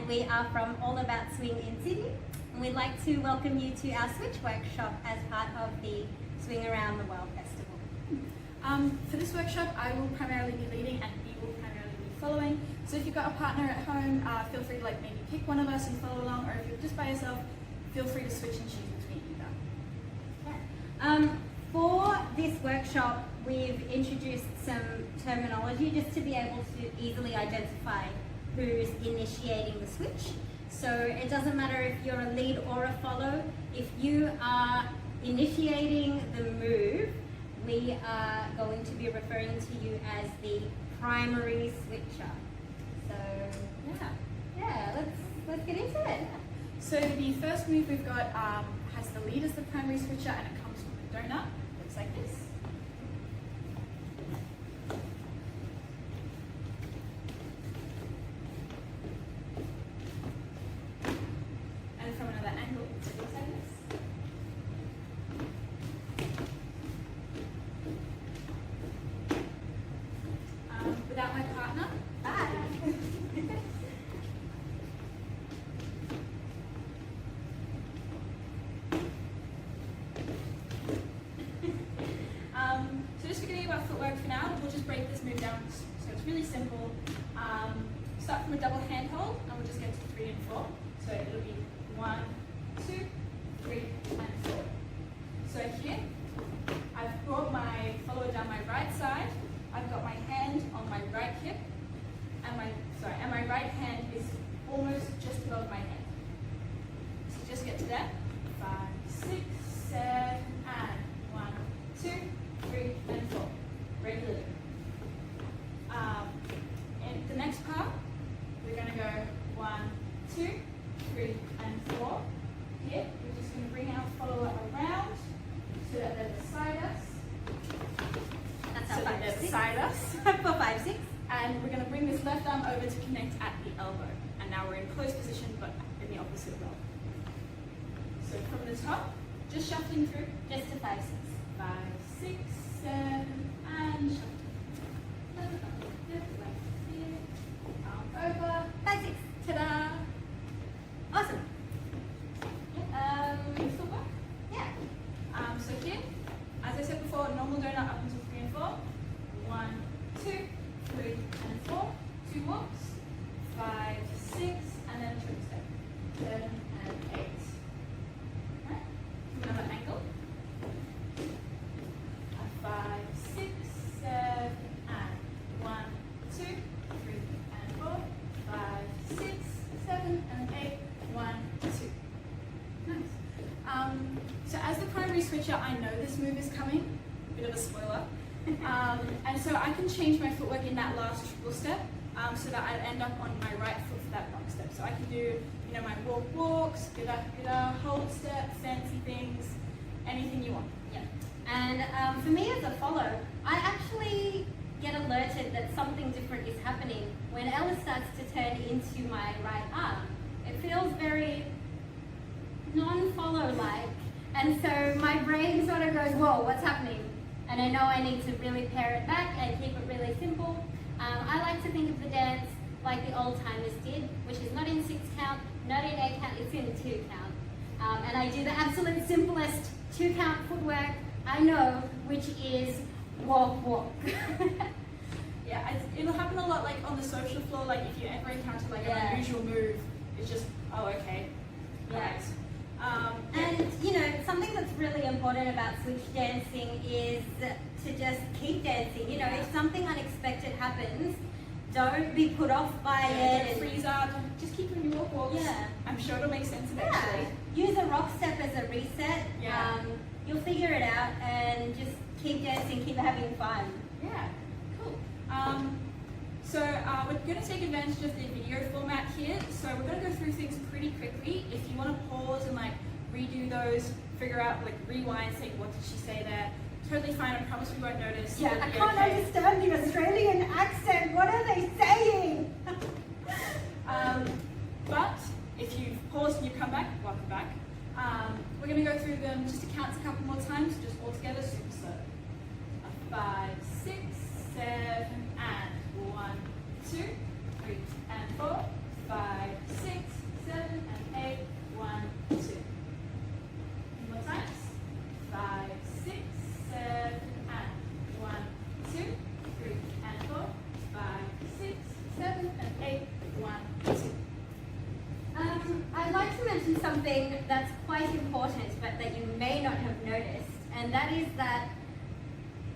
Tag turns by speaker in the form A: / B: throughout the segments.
A: and we are from All About Swing in Sydney, and we'd like to welcome you to our Switch workshop as part of the Swing Around the World Festival.
B: For this workshop, I will primarily be leading and you will primarily be following. So if you've got a partner at home, feel free to maybe pick one of us and follow along, or if you're just by yourself, feel free to switch and choose between either.
A: For this workshop, we've introduced some terminology just to be able to easily identify who's initiating the switch. So it doesn't matter if you're a lead or a follow. If you are initiating the move, we are going to be referring to you as the primary switcher. So let's get into it.
B: So the first move we've got has the lead as the primary switcher, and it comes from a donut. Looks like this. And from another angle, it looks like this. Without my partner, bye. So just forgetting about footwork for now, we'll just break this move down. So it's really simple. Start from a double hand hold, and we'll just get to 3 and 4. So it'll be 1, 2, 3, and 4. So here, I've brought my follower down my right side. I've got my hand on my right hip, and my right hand is almost just above my head. So just get to that. 5, 6, 7, and 1, 2, 3, and 4. Regularly. In the next part, we're going to go 1, 2, 3, and 4. Here, we're just going to bring our follower around so that they're beside us.
A: That's our 5, 6.
B: Beside us.
A: For 5, 6.
B: And we're going to bring this left arm over to connect at the elbow. And now we're in close position, but in the opposite role. So from the top, just shuffling through.
A: Just to 5, 6.
B: 5, 6, 7, and shuffle. Left here, arm over.
A: 5, 6.
B: Ta-da!
A: Awesome.
B: Footwork.
A: Yeah.
B: So here, as I said before, normal donut up until 3 and 4. 1, 2, 3, and 4. 2 walks. 5, 6, and then a triple step. 7 and 8. Right? From another angle. 5, 6, 7, and 1, 2, 3, and 4. 5, 6, 7, and 8. 1, 2. Nice. So as the primary switcher, I know this move is coming. Bit of a spoiler. And so I can change my footwork in that last triple step so that I end up on my right foot for that rock step. So I can do, my walks, hold step, fancy things, anything you want.
A: Yeah. And for me as a follow, I actually get alerted that something different is happening when Ella starts to turn into my right arm. It feels very non-follow-like, and so my brain sort of goes, whoa, what's happening? And I know I need to really pare it back and keep it really simple. I like to think of the dance like the old timers did, which is not in 6 count, not in 8 count, it's in 2 count. And I do the absolute simplest 2 count footwork I know, which is walk, walk.
B: Yeah, it'll happen a lot like on the social floor, like if you ever encounter like an unusual move, it's just, oh, okay.
A: Yeah.
B: Right.
A: And something that's really important about switch dancing is to just keep dancing. If something unexpected happens, don't be put off by it.
B: Don't freeze up. Just keep doing your walks.
A: Yeah.
B: I'm sure it'll make sense eventually.
A: Use a rock step as a reset.
B: Yeah.
A: You'll figure it out and just keep dancing, keep having fun.
B: Yeah. Cool. So we're going to take advantage of the video format here. So we're going to go through things pretty quickly. If you want to pause and redo those, figure out rewind, say what did she say there. Totally fine. I promise we won't notice.
A: Yeah, I can't understand the Australian accent. What are they saying?
B: But if you pause and you come back, welcome back. We're going to go through them just to count a couple more times, just all together, super slow. 5, 6, 7, and 1, 2, 3, and 4, 5, 6,
A: I'd like to mention something that's quite important, but that you may not have noticed, and that is that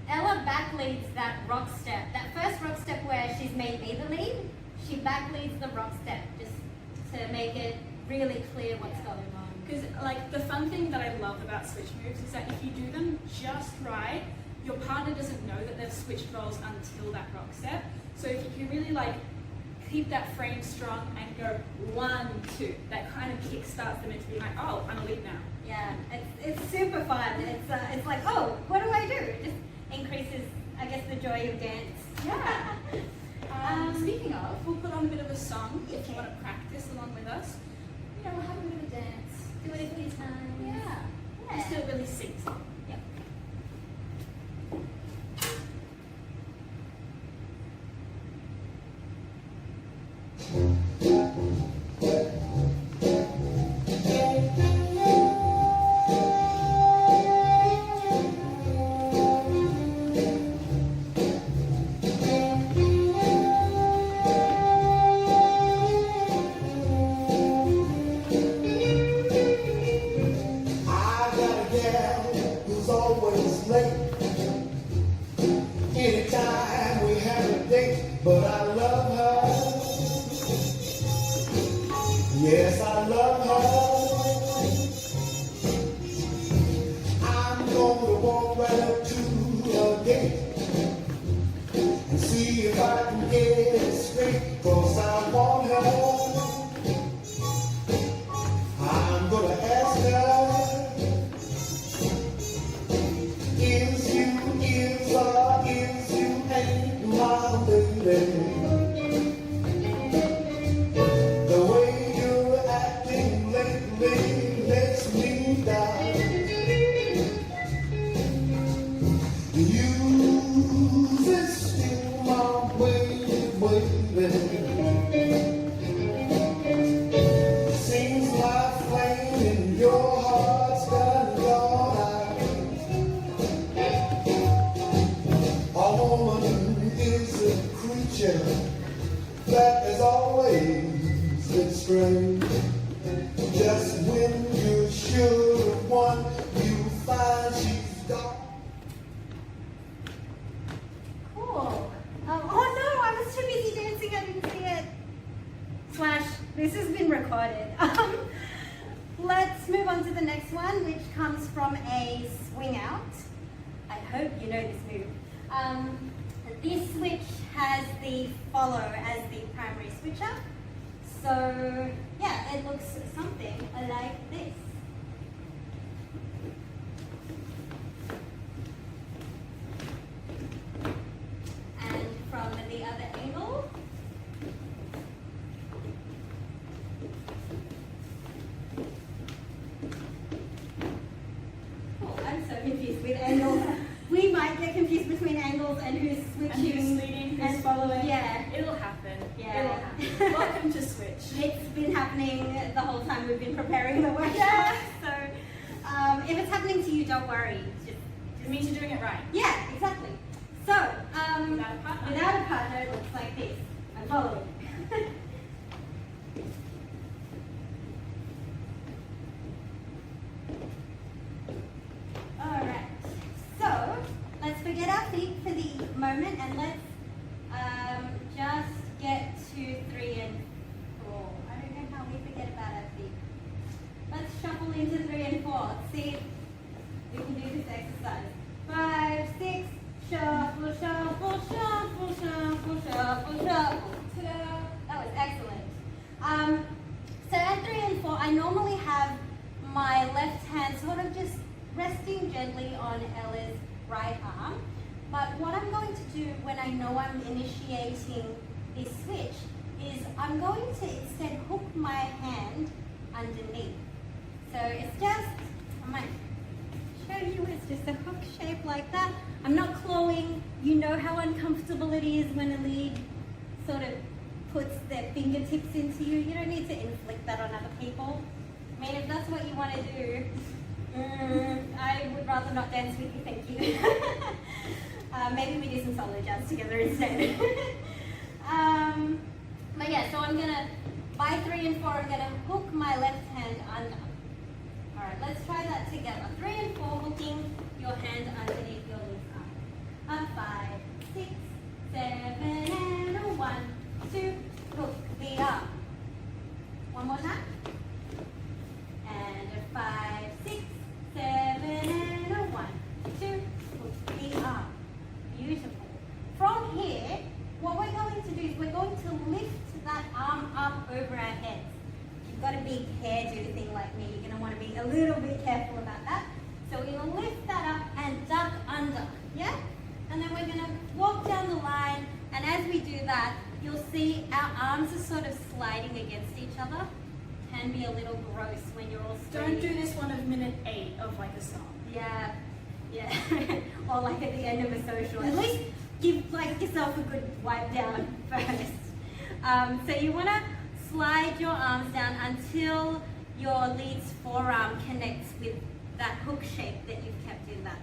A: Ella backleads that rock step. That first rock step where she's made me the lead, she backleads the rock step just to make it really clear what's going on.
B: Because like the fun thing that I love about switch moves is that if you do them just right, your partner doesn't know that they've switched roles until that rock step. So if you can really like keep that frame strong and go 1, 2, that kind of kick starts them into being like, oh, I'm a lead now.
A: Yeah, it's super fun. It's like, oh, what do I do? It just increases, I guess, the joy of dance.
B: Yeah. Speaking of, we'll put on a bit of a song if you want to practice along with us. You know, we'll have a bit of a dance.
A: Do it a few times.
B: Yeah. Just to really sing song.
A: Yep.
C: I got a gal who's always late. Anytime we have a date, but I love her. Yes, I love her. I'm gonna walk right up to her gate and see if I can get it straight, 'cause I want her. I'm gonna ask her, is you ain't my baby? The way you're acting lately makes me doubt. You is still my baby. Seems like flame in your heart's got gone out. A woman is a creature that has always been strange. Just when you're sure of one, you find she's gone.
A: Cool. Oh no, I was too busy dancing, I didn't see it. Slash, this has been recorded. Let's move on to the next one, which comes from a swing out. I hope you know this move. This switch has the follow as the primary switcher. So yeah, it looks something like this. And from the other angle, oh, I'm so confused with angles. We might get confused between angles and who's switching
B: And who's leading, who's following.
A: Yeah.
B: It'll happen.
A: Yeah.
B: It'll happen. Welcome to Switch.
A: It's been happening the whole time we've been preparing the workshop.
B: Yeah.
A: So if it's happening to you, don't worry.
B: It means you're doing it right.
A: Yeah, exactly. So
B: Without a partner.
A: without a partner, it looks like this. I'm following. All right. So let's forget our feet for the moment, and let's just get to 3 and 4. I don't know how we forget about our feet. Let's shuffle into 3 and 4. Let's see if we can do this exercise. 5, 6, shuffle, shuffle, shuffle, shuffle, shuffle, shuffle. Ta-da! That was excellent. So at 3 and 4, I normally have my left hand sort of just resting gently on Ella's right arm. But what I'm going to do when I know I'm initiating this switch is I'm going to instead hook my hand underneath. So it's just, I might show you, it's just a hook shape like that. I'm not clawing. You know how uncomfortable it is when a lead sort of puts their fingertips into you. You don't need to inflict that on other people. I mean, if that's what you want to do, I would rather not dance with you, thank you. Maybe we do some solo jazz together instead. But yeah, so I'm gonna, by 3 and 4, I'm gonna hook my left hand under. All right, let's try that together. 3 and 4, hooking your hand underneath your loose arm. 5, 6, 7, and a 1, 2, hook the arm. One more time. And a 5, 6, 7, and a 1, 2, hook the arm. Beautiful. From here, what we're going to do is we're going to lift that arm up over our heads. If you've got a big hairdo thing like me, you're going to want to be a little bit careful about that. So we're going to lift that up and duck under, yeah? And then we're going to walk down the line, and as we do that, you'll see our arms are sort of sliding against each other. Can be a little gross when you're all
B: Don't
A: straight.
B: do this one of minute 8 of like a song.
A: Yeah. Or like at the end of a social. At least give like yourself a good wipe down first. So you want to slide your arms down until your lead's forearm connects with that hook shape that you've kept in that.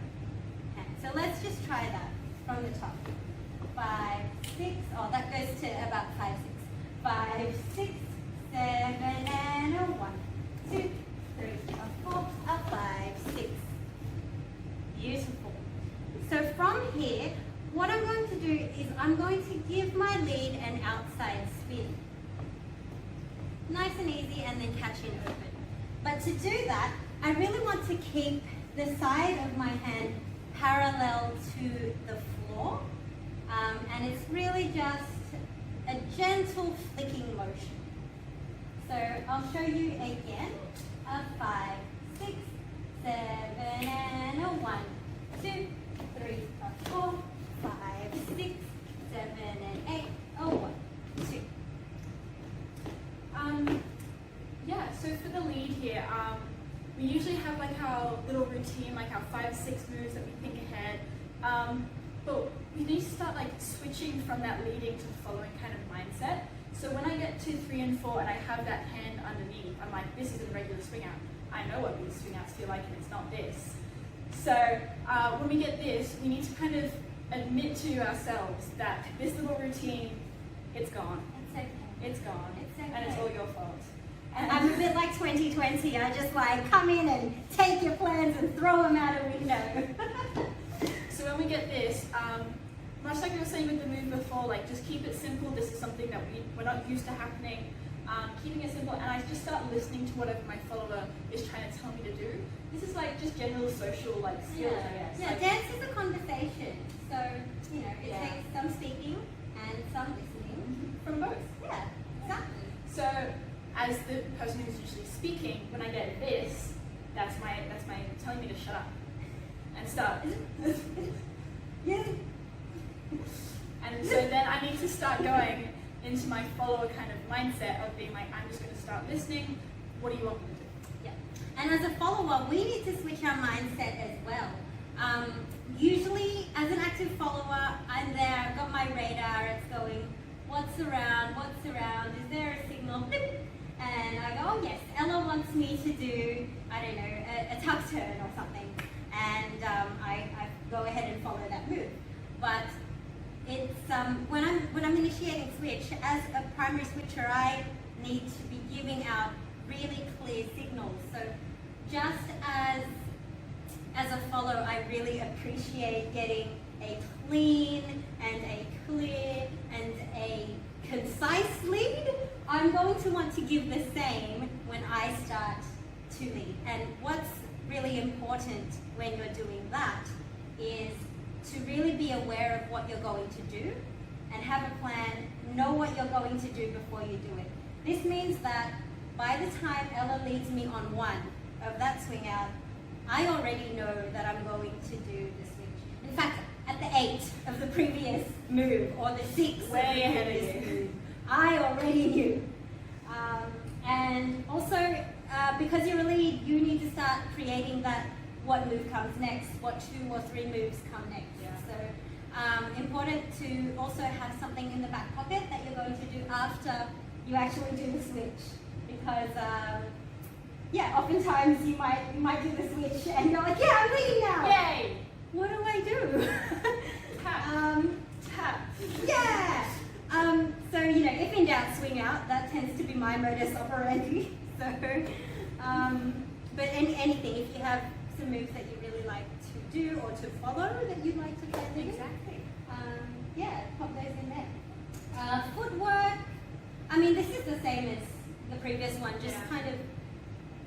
A: Okay, so let's just try that from the top. 5, 6, oh that goes to about 5, 6. 5, 6, 7, and a 1, 2, 3, a 4, a 5, 6. Beautiful. So from here, what I'm going to do is I'm going to give my lead an outside spin. Nice and easy, and then catching open. But to do that, I really want to keep the side of my hand parallel to the floor. And it's really just a gentle flicking motion. So I'll show you again. A 5, 6, 7, and a 1, 2, 3, a 4, 5, 6, 7, and 8, a 1, 2.
B: Yeah, so for the lead here, we usually have like our little routine, like our 5, 6 moves that we think ahead. But we need to start like switching from that leading to the following kind of mindset. So when I get to 3 and 4 and I have that hand underneath, I'm like, this isn't a regular swing out. I know what these swing outs feel like, and it's not this. So when we get this, we need to kind of admit to ourselves that this little routine, it's gone.
A: It's okay.
B: It's gone.
A: It's okay.
B: And it's all your fault. And
A: I'm a bit like 2020. I just like come in and take your plans and throw them out a window.
B: so when we get this, much like we were saying with the move before, like just keep it simple. This is something that we're not used to happening. Keeping it simple, and I just start listening to whatever my follower is trying to tell me to do. This is like just general social like skills, I guess.
A: Yeah,
B: Like,
A: dance is a conversation. So, you know, it
B: Yeah.
A: takes some speaking and some listening.
B: from both.
A: Yeah, exactly.
B: So as the person who's usually speaking, when I get this, that's my telling me to shut up and start.
A: Yeah.
B: And so then I need to start going into my follower kind of mindset of being like, I'm just going to start listening. What do you want me to do?
A: Yeah. And as a follower, we need to switch our mindset as well. Usually, as an active follower, I'm there, I've got my radar, it's going, what's around, is there a signal? Blip. And I go, oh yes, Ella wants me to do, I don't know, a tuck turn or something. And I go ahead and follow that move. But it's when I'm initiating switch, as a primary switcher, I need to be giving out really clear signals. So just as a follower, I really appreciate getting a clean and a clear and a concise lead. I'm going to want to give the same when I start to lead. And what's really important when you're doing that is to really be aware of what you're going to do and have a plan, know what you're going to do before you do it. This means that by the time Ella leads me on one of that swing out, I already know that I'm going to do the switch. In fact, at the 8 of the previous move or the 6
B: Way
A: of the
B: ahead of
A: previous
B: you.
A: move, I already knew. And also, because you're a lead, you need to start creating that what move comes next, what 2 or 3 moves come next.
B: Yeah.
A: So important to also have something in the back pocket that you're going to do after you actually do the switch, because yeah, oftentimes you might do the switch and you're like, yeah, I'm leading now.
B: Yay!
A: What do I do?
B: Tap. Tap.
A: Yeah. So you know, if in doubt, swing out. That tends to be my modus operandi. So, but anything, if you have some moves that you really like to do or to follow that you'd like to try to do,
B: Exactly.
A: yeah, pop those in there. Footwork, I mean, this is the same as the previous one, just
B: Yeah.
A: kind of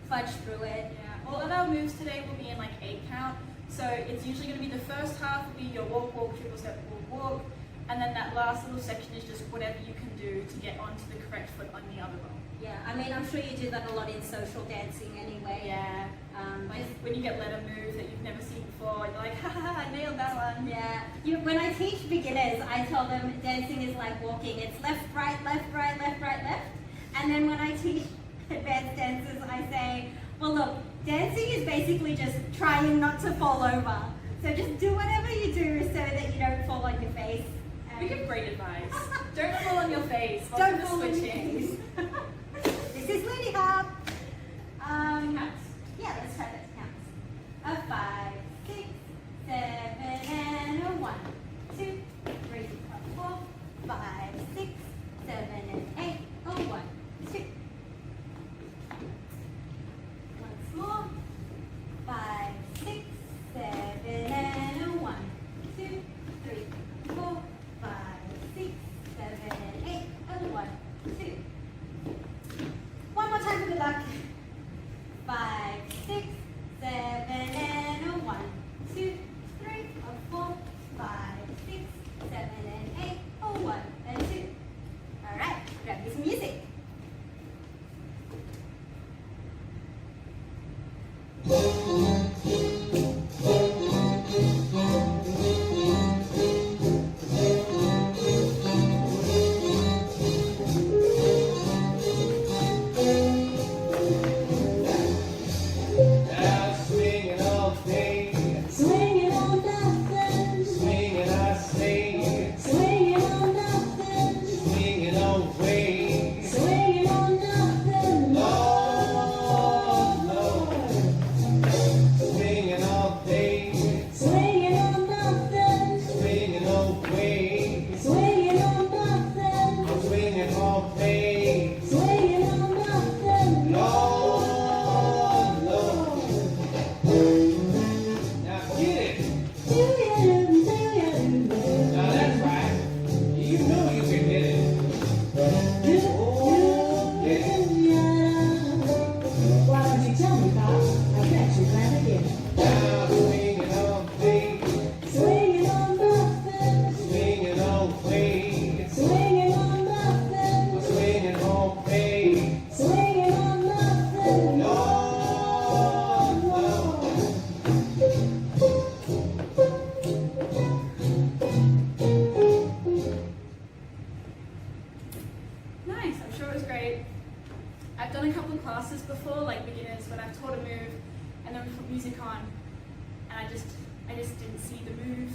A: fudge through it.
B: Yeah. All of our moves today will be in like 8 count. So it's usually going to be the first half will be your walk, walk, triple step, walk, and then that last little section is just whatever you can do to get onto the correct foot on the other roll.
A: Yeah, I mean, I'm sure you do that a lot in social dancing anyway.
B: Yeah. Like when you get let a move that you've never seen before, you're like, ha ha ha, I nailed that one.
A: Yeah. When I teach beginners, I tell them dancing is like walking. It's left, right, left, right, left, right, left. And then when I teach advanced dancers, I say, well, look, dancing is basically just trying not to fall over. So just do whatever you do so that you don't fall on your face.
B: We give great advice. Don't fall on your face.
A: Don't
B: While
A: fall on your
B: switching.
A: face. This is Lindy Hop.
B: Counts.
A: Yeah, let's try that counts. A 5, 6, 7, and a 1, 2, 3, 4, 5, 6, 7, and 8. A 1, 2. Once more. 5, 6, 7, and a 1, 2, 3, 4, 5, 6, 7, and 8. A 1, 2. One more time for good luck. 5, 6, 7, and a 1, 2, 3, 4, 5, 6, 7, and 8. A 1 and 2. All right, grab me some music.
C: Now swinging all day,
D: Swinging on nothing,
C: swinging I say,
D: swinging on nothing,
C: swinging away.
D: swinging on nothing.
C: Lord, Lord, swinging all day,
D: Swinging on nothing,
C: swinging away.
D: swinging on nothing,
C: I'm swinging all day.
D: swinging on nothing.
C: Lord, Lord. Now get it. Now that's right. You know you can get it. Oh, get it.
D: Why don't you tell me, Bob? I bet you're glad I did.
C: Now swinging all day,
D: Swinging on nothing,
C: swinging away.
D: swinging on nothing,
C: I'm swinging all day.
D: swinging on nothing.
C: Lord, Lord.
B: Nice, I'm sure it was great. I've done a couple of classes before, like beginners, when I've taught a move and then we put music on and I just didn't see the move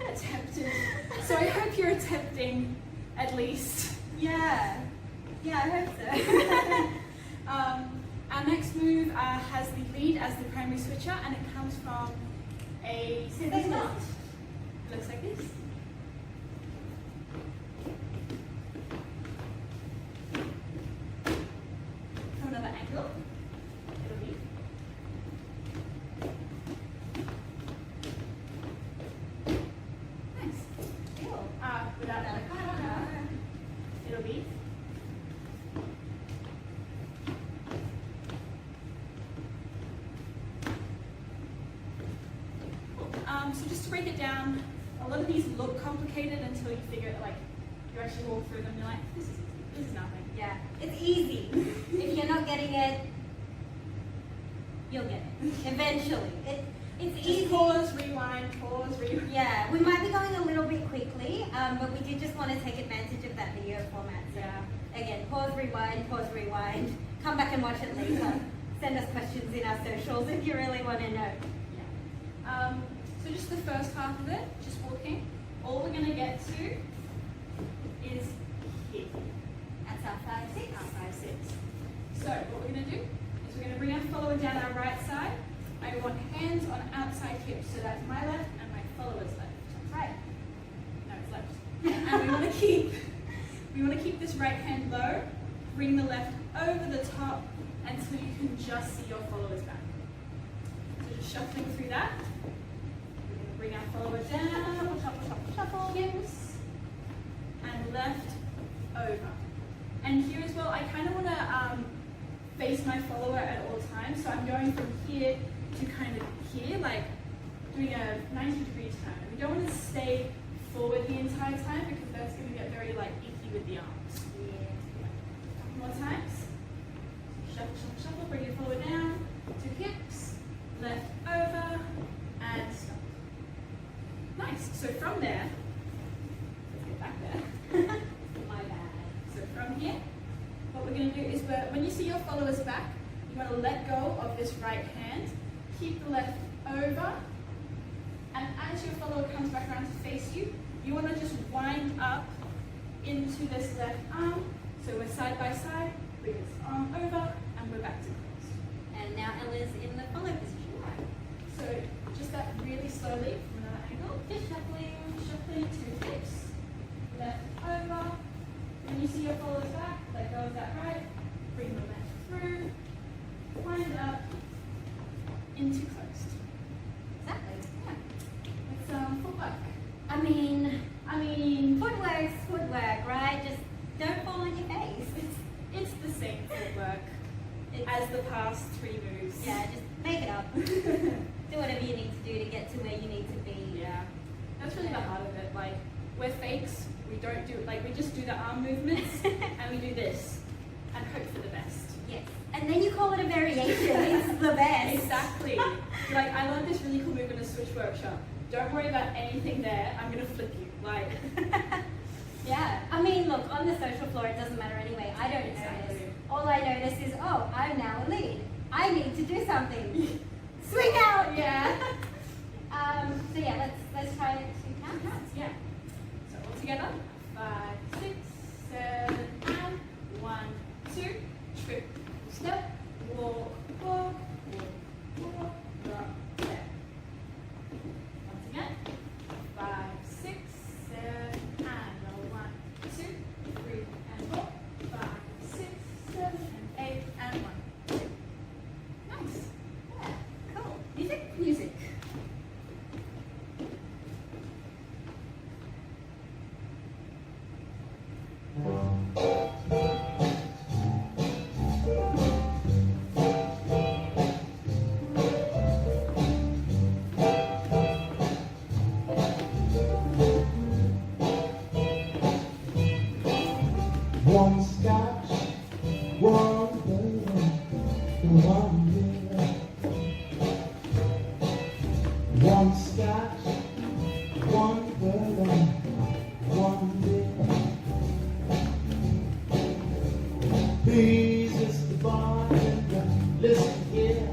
B: attempted. So I hope you're attempting at least.
A: Yeah. Yeah, I hope so.
B: Our next move has the lead as the primary switcher and it comes from a scissors knot. It looks like this. From another angle, it'll be. Nice.
A: Cool.
B: Without that, it'll be. So just to break it down, a lot of these look complicated until you figure it, like, you actually walk through them and you're like, this is nothing.
A: Yeah, it's easy. If you're not getting it, you'll get it eventually. It's
B: Just
A: easy.
B: pause, rewind, pause, rewind.
A: Yeah, we might be going a little bit quickly, but we did just want to take advantage of that video format. So
B: Yeah.
A: again, pause, rewind, come back and watch it later. Send us questions in our socials if you really want to know.
B: Yeah. So just the first half of it, just walking. All we're going to get to is here.
A: That's our 5, 6.
B: Our 5, 6. So what we're going to do is we're going to bring our follower down our right side. I want hands on outside hips. So that's my left and my follower's left.
A: That's right.
B: No, it's left. And we want to keep this right hand low. Bring the left over the top until you can just see your followers back. So just shuffling through that. We're going to bring our follower down, shuffle, hips, and left over. And here as well, I kind of want to face my follower at all times. So I'm going from here to kind of here, like doing a 90-degree turn. We don't want to stay forward the entire time because that's going to get very like icky with the arms. Yeah. Couple more times. Shuffle, shuffle, shuffle. Bring your follower down to hips, left over, and stop. Nice. So from there, let's get back there.
A: My bad.
B: So from here, what we're going to do is when you see your followers back, you want to let go of this right hand, keep the left over, and as your follower comes back around to face you, you want to just wind up into this left arm. So we're side by side, bring this arm over, and we're back to close.
A: And now Ella's in the follow position.
B: So just that really slowly from another angle, just shuffling, shuffling to hips, left over. When you see your followers back, let go of that right, bring the left through, wind up, into closed.
A: Exactly.
B: Yeah. It's footwork.
A: I mean, footwork, right? Just don't fall on your face.
B: It's the same footwork as the past 3 moves.
A: Yeah, just make it up. Do whatever you need to do to get to where you need to be.
B: Yeah. That's really the heart of it. Like, we're fakes. We don't do, like, we just do the arm movements and we do this and hope for the best.
A: Yes. And then you call it a variation. It's the best.
B: Exactly. Like, I learned this really cool move in a switch workshop. Don't worry about anything there. I'm going to flip you. Like,
A: Yeah. I mean, look, on the social floor, it doesn't matter anyway. I don't
B: Exactly.
A: notice. All I notice is, oh, I'm now a lead. I need to do something. Swing out.
B: yeah.
A: So yeah, let's try it 2 counts.
B: Yeah. So all together. 5, 6, 7, and 1, 2, trip, step, walk, walk, walk, walk, drop, step. Once again. 5, 6, 7, and 1, 2, 3, and 4. 5, 6, 7, and 8, and 1, 2. Nice.
A: Yeah. Cool.
B: Music, music.
C: One scotch, one bourbon, one beer. One scotch, one bourbon, one beer. Please, Mr. Bartender, listen here.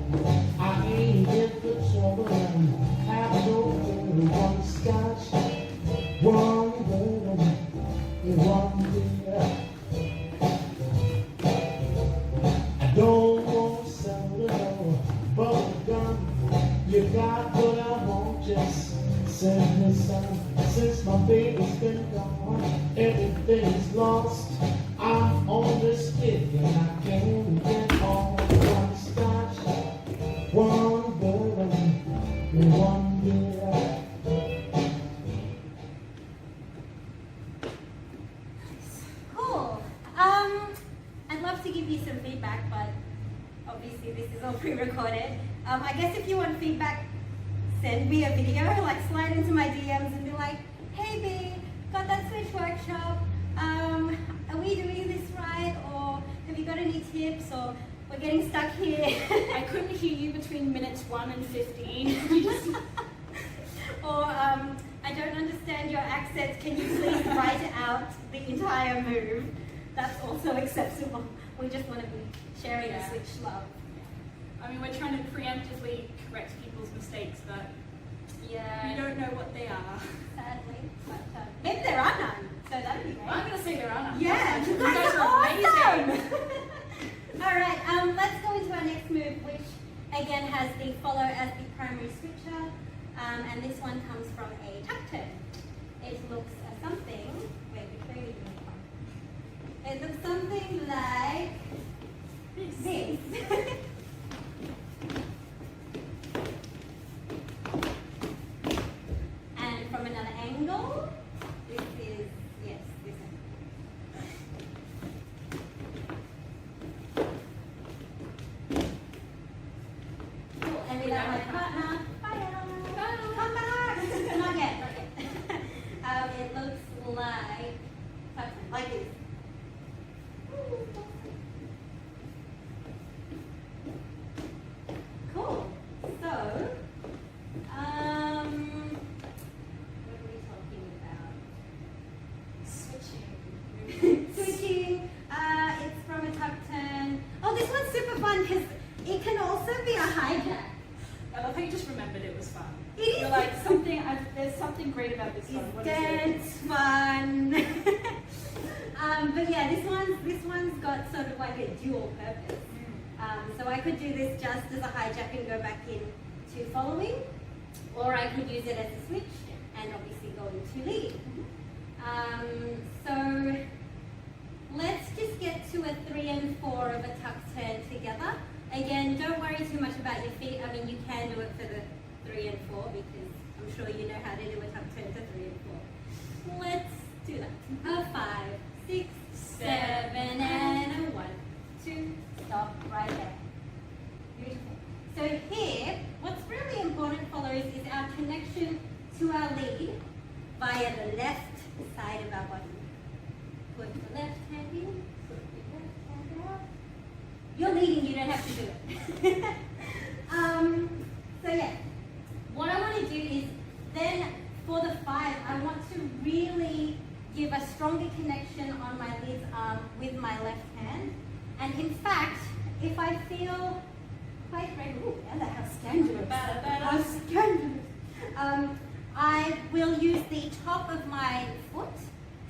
C: I ain't here for trouble and have no fear. One scotch, one bourbon, one beer. I don't want to sell it all, but gun. You got what I want, just send me some. Since my baby's been gone, everything's lost. I'm on this kick and I can't get on. One scotch, one bourbon, one beer.
A: Cool. I'd love to give you some feedback, but obviously this is all pre-recorded. I guess if you want feedback, send me a video, like slide into my DMs and be like, hey B, got that switch workshop. Are we doing this right? Or have you got any tips? Or we're getting stuck here.
B: I couldn't hear you between minutes 1 and 15. You just
A: Or I don't understand your accents. Can you please write out the entire move? That's also acceptable. We just want to be sharing
B: Yeah.
A: the switch love.
B: I mean, we're trying to preemptively correct people's mistakes, but
A: Yeah.
B: we don't know what they are.
A: Sadly, but maybe there are none. So that'd be
B: Well, I'm
A: great.
B: going to say there are none.
A: Yeah,
B: you guys are amazing.
A: All right, let's go into our next move, which again has the follow as the primary switcher, and this one comes from a tuck turn. It looks something. Wait, which way are we doing it from? It looks something like this. And from another angle, this is, yes, this angle. Cool, and without my partner, bye. Come back. Not yet, not yet. It looks like this. Cool. So, what are we talking about?
B: Switching.
A: Switching. It's from a tuck turn. Oh, this one's super fun because it can also be a hijack.
B: I love how you just remembered it was fun.
A: It is.
B: You're like, there's something great about this one. What is it?
A: It's fun. But yeah, this one's got sort of like a dual purpose. So I could do this just as a hijack and go back in to following, or I could use it as a switch and obviously go into lead. So let's just get to a 3 and 4 of a tuck turn together. Again, don't worry too much about your feet. I mean, you can do it for the 3 and 4 because I'm sure you know how to do a tuck turn to 3 and 4. Let's do that. A 5, 6, 7, and a 1, 2. Stop right there. Beautiful. So here, what's really important, followers, is our connection to our lead via the left side of our body. Put the left hand in, put the left hand out. You're leading, you don't have to do it. So yeah, what I want to do is then for the 5, I want to really give a stronger connection on my lead arm with my left hand. And in fact, if I feel quite ready, ooh, Ella, how scandalous. How scandalous. I will use the top of my foot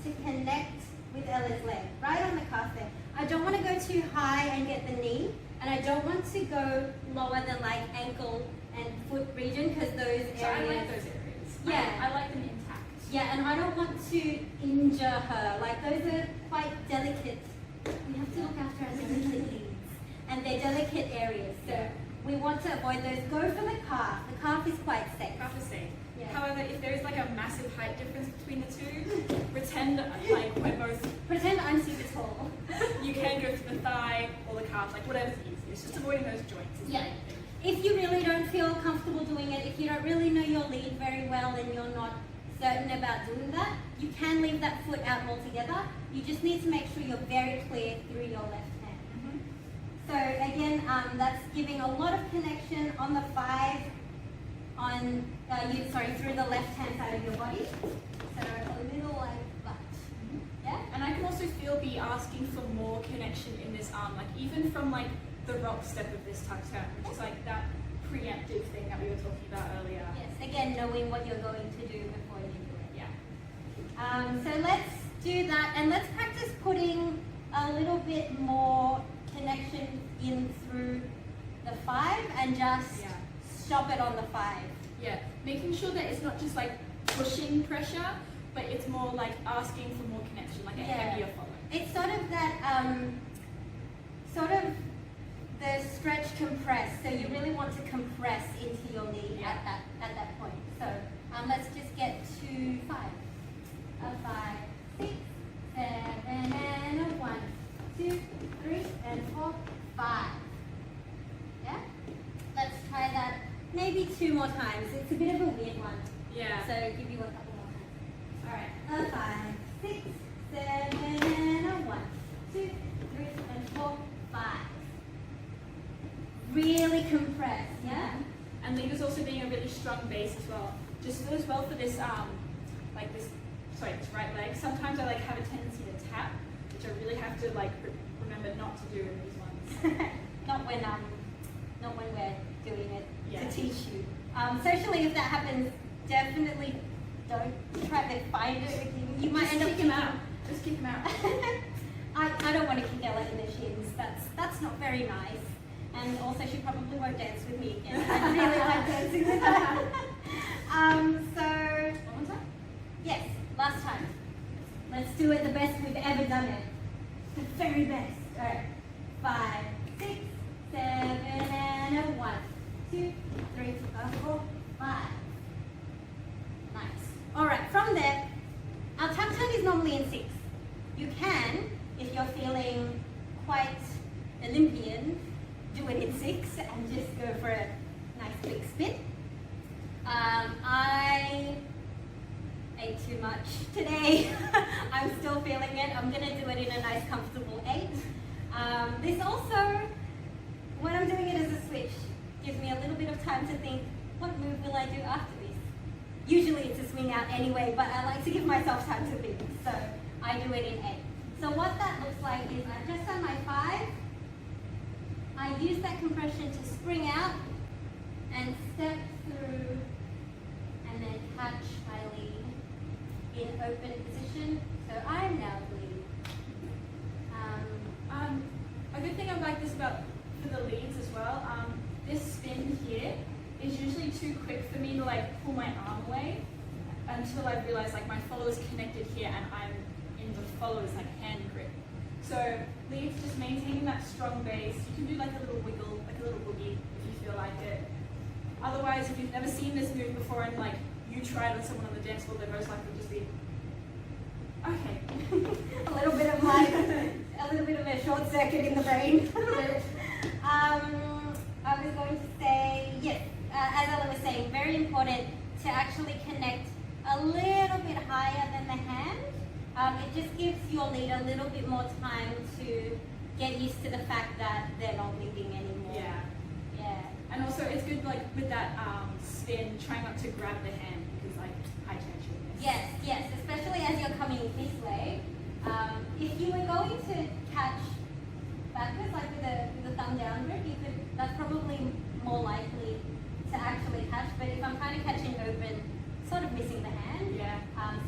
A: to connect with Ella's leg, right on the calf there. I don't want to go too high and get the knee, and I don't want to go lower than like ankle and foot region because those areas.
B: So I like those areas.
A: Yeah.
B: I like them intact.
A: Yeah, and I don't want to injure her. Like those are quite delicate. We have to look after our delicate leads, and they're delicate areas. So we want to avoid those. Go for the calf. The calf is quite safe.
B: Half the same.
A: Yeah.
B: However, if there is like a massive height difference between the two, pretend like we're both.
A: Pretend I'm super tall.
B: You can go for the thigh or the calf, like whatever's easiest. Just avoiding those joints. Is the
A: Yeah.
B: main thing.
A: If you really don't feel comfortable doing it, if you don't really know your lead very well and you're not certain about doing that, you can leave that foot out altogether. You just need to make sure you're very clear through your left hand. So again, that's giving a lot of connection on the 5, through the left hand side of your body. So a little like that. Yeah?
B: And I can also feel be asking for more connection in this arm, like even from like the rock step of this tuck turn, which is like that preemptive thing that we were talking about earlier.
A: Yes, again, knowing what you're going to do before you do it.
B: Yeah.
A: So let's do that, and let's practice putting a little bit more connection in through the 5 and just
B: Yeah.
A: stop it on the 5.
B: Yeah. Making sure that it's not just like pushing pressure, but it's more like asking for more connection, like a
A: Yeah.
B: heavier follow.
A: It's sort of that, the stretch compress. So you really want to compress into your knee
B: Yeah.
A: at that point. So let's just get to 5. A 5, 6, 7, and a 1, 2, 3, and 4, 5. Yeah? Let's try that maybe 2 more times. It's a bit of a weird one.
B: Yeah.
A: So give you a couple more times. Alright. A 5, 6, 7, and a 1, 2, 3, and 4, 5. Really compress, yeah?
B: And lead is also being a really strong base as well. Just as well for this this right leg. Sometimes I like have a tendency to tap, which I really have to like remember not to do in these ones.
A: not when we're doing it
B: Yeah.
A: to teach you. Socially, if that happens, definitely don't try to find it. You might
B: Just
A: end up
B: kick him out. Just kick him out.
A: I don't want to kick Ella in the shins. That's not very nice. And also, she probably won't dance with me again. I really like dancing with her. So,
B: One more time.
A: yes, last time. Let's do it the best we've ever done it. The very best. All right. 5, 6, 7, and a 1, 2, 3, 4, 5. Nice. All right, from there, our tap turn is normally in 6. You can, if you're feeling quite Olympian, do it in 6 and just go for a nice big spin. I ate too much today. I'm still feeling it. I'm gonna do it in a nice comfortable 8. This also, when I'm doing it as a switch, gives me a little bit of time to think, what move will I do after this? Usually it's a swing out anyway, but I like to give myself time to think, so I do it in 8. So what that looks like is I've just done my 5. I use that compression to spring out and step through and then catch my lead in open position. So I'm now the lead.
B: A good thing I like this about for the leads as well, this spin here is usually too quick for me to like pull my arm away until I realize like my follow is connected here and I'm in the follower's like hand grip. So leads, just maintaining that strong base. You can do like a little wiggle, like a little boogie if you feel like it. Otherwise, if you've never seen this move before and like you try it on someone on the dance floor, they're most likely just be, okay.
A: A little bit of like, a little bit of a short circuit in the brain. I was going to say, yes, as Ella was saying, very important to actually connect a little bit higher than the hand. It just gives your lead a little bit more time to get used to the fact that they're not leading anymore.
B: Yeah.
A: Yeah.
B: And also it's good like with that spin, try not to grab the hand because like I catch you.
A: Yes, yes, especially as you're coming this way. If you were going to catch backwards, like with a thumb down grip, you could. That's probably more likely to actually catch. But if I'm kind of catching open, sort of missing the hand.
B: Yeah.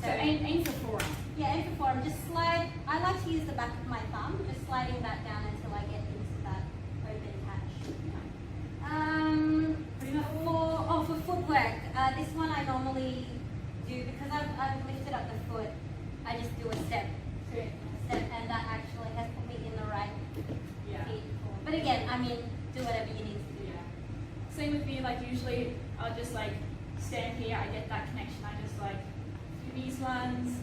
A: So
B: So aim for forearm.
A: yeah, aim for forearm. Just slide. I like to use the back of my thumb, just sliding that down until I get into that open catch. For footwork, this one I normally do because I've lifted up the foot. I just do a step, and that actually has put me in the right
B: Yeah.
A: feet. But again, I mean, do whatever you need to do.
B: Yeah. Same with me, like usually I'll just like stand here, I get that connection, I just like do these ones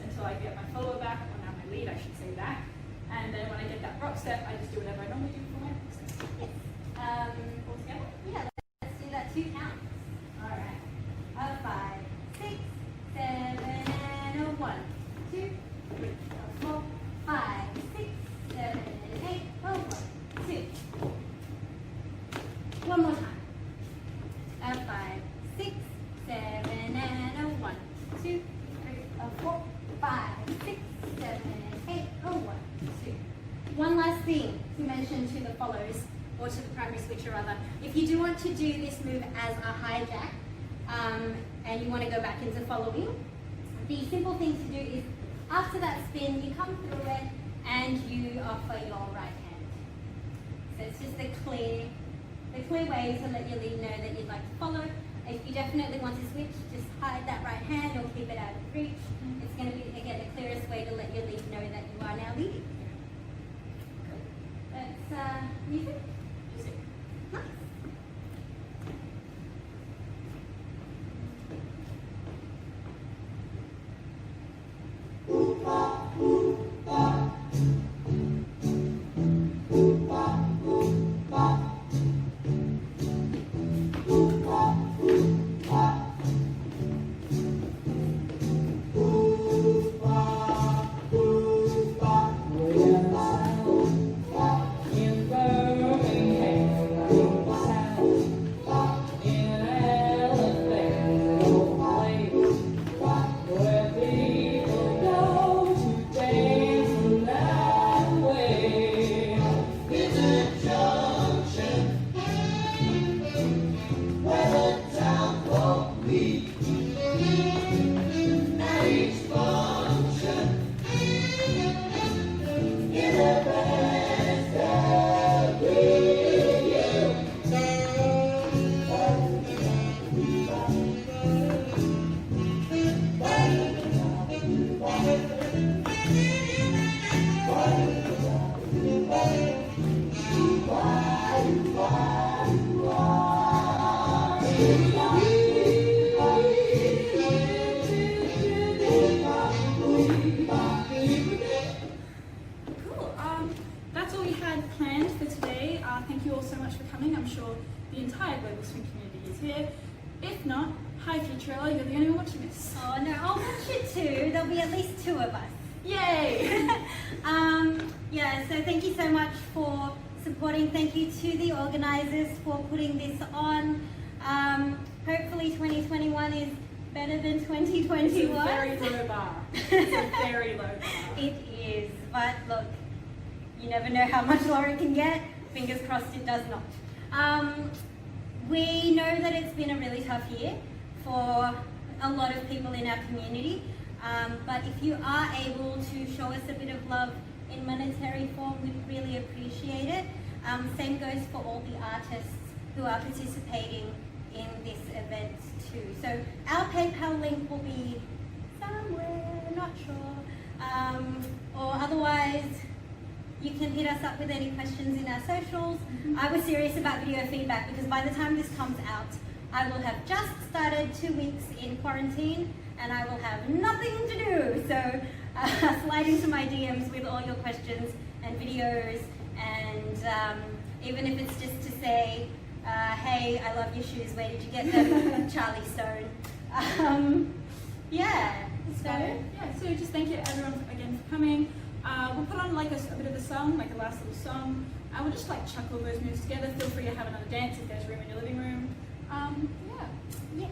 B: until I get my follower back, or now my lead I should say back. And then when I get that rock step, I just do whatever I normally do for my rock step.
A: Yes.
B: All together?
A: Yeah, let's do that 2 counts.
B: Alright.
A: A 5, 6, 7, and a 1, 2, 3, 4, 5, 6, 7, and 8. Oh, 1, 2. One more time. A 5, 6, 7, and a 1, 2, 3, 4, 5, 6, 7, and 8. Oh, 1, 2. One last thing to mention to the follows, or to the primary switcher rather. If you do want to do this move as a hijack, and you want to go back into following, the simple thing to do is after that spin, you come through it and you offer your right hand. So it's just a clear way to let your lead know that you'd like to follow. If you definitely want to switch, just hide that right hand or keep it out of reach. It's going to be, again, the clearest way to let your lead know that you are now leading. That's music. Nice.
D: In Birmingham,
B: Cool. That's all we had planned for today. Thank you all so much for coming. I'm sure the entire global swing community is here. If not, hi future Ella, you're the only one watching this.
A: Oh no, I'll watch it too. There'll be at least 2 of us.
B: Yay!
A: Yeah, so thank you so much for supporting. Thank you to the organisers for putting this on. Hopefully 2021 is better than 2020
B: It's a
A: was.
B: very low bar. It's a very low bar.
A: It is, but look, you never know how much lower it can get. Fingers crossed it does not. We know that it's been a really tough year for a lot of people in our community, but if you are able to show us a bit of love in monetary form, we'd really appreciate it. Same goes for all the artists who are participating in this event too. So our PayPal link will be somewhere, not sure. Or otherwise, you can hit us up with any questions in our socials. I was serious about video feedback because by the time this comes out, I will have just started 2 weeks in quarantine and I will have nothing to do. So slide into my DMs with all your questions and videos, and even if it's just to say, hey, I love your shoes, where did you get them? Charlie Stone. Yeah, so
B: So just thank you everyone again for coming. We'll put on like a bit of a song, like a last little song. We'll just like chuckle those moves together. Feel free to have another dance if there's room in your living room. Yeah.
A: yes.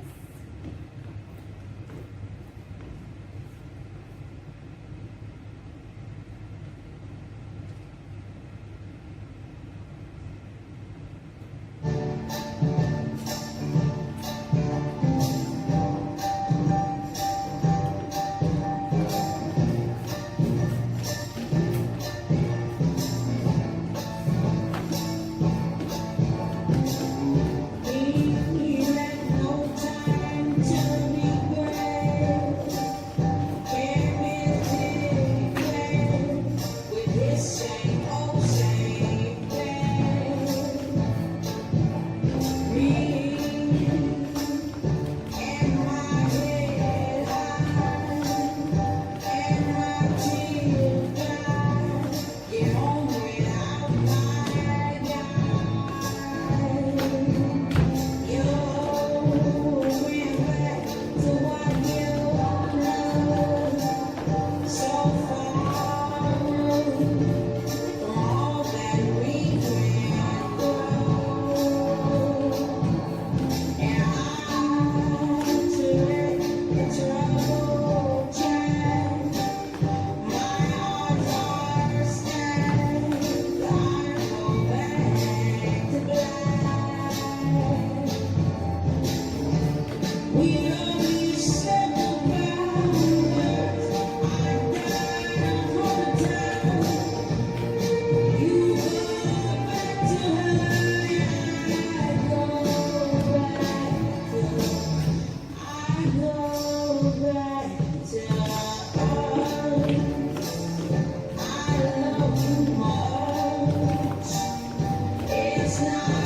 D: It's not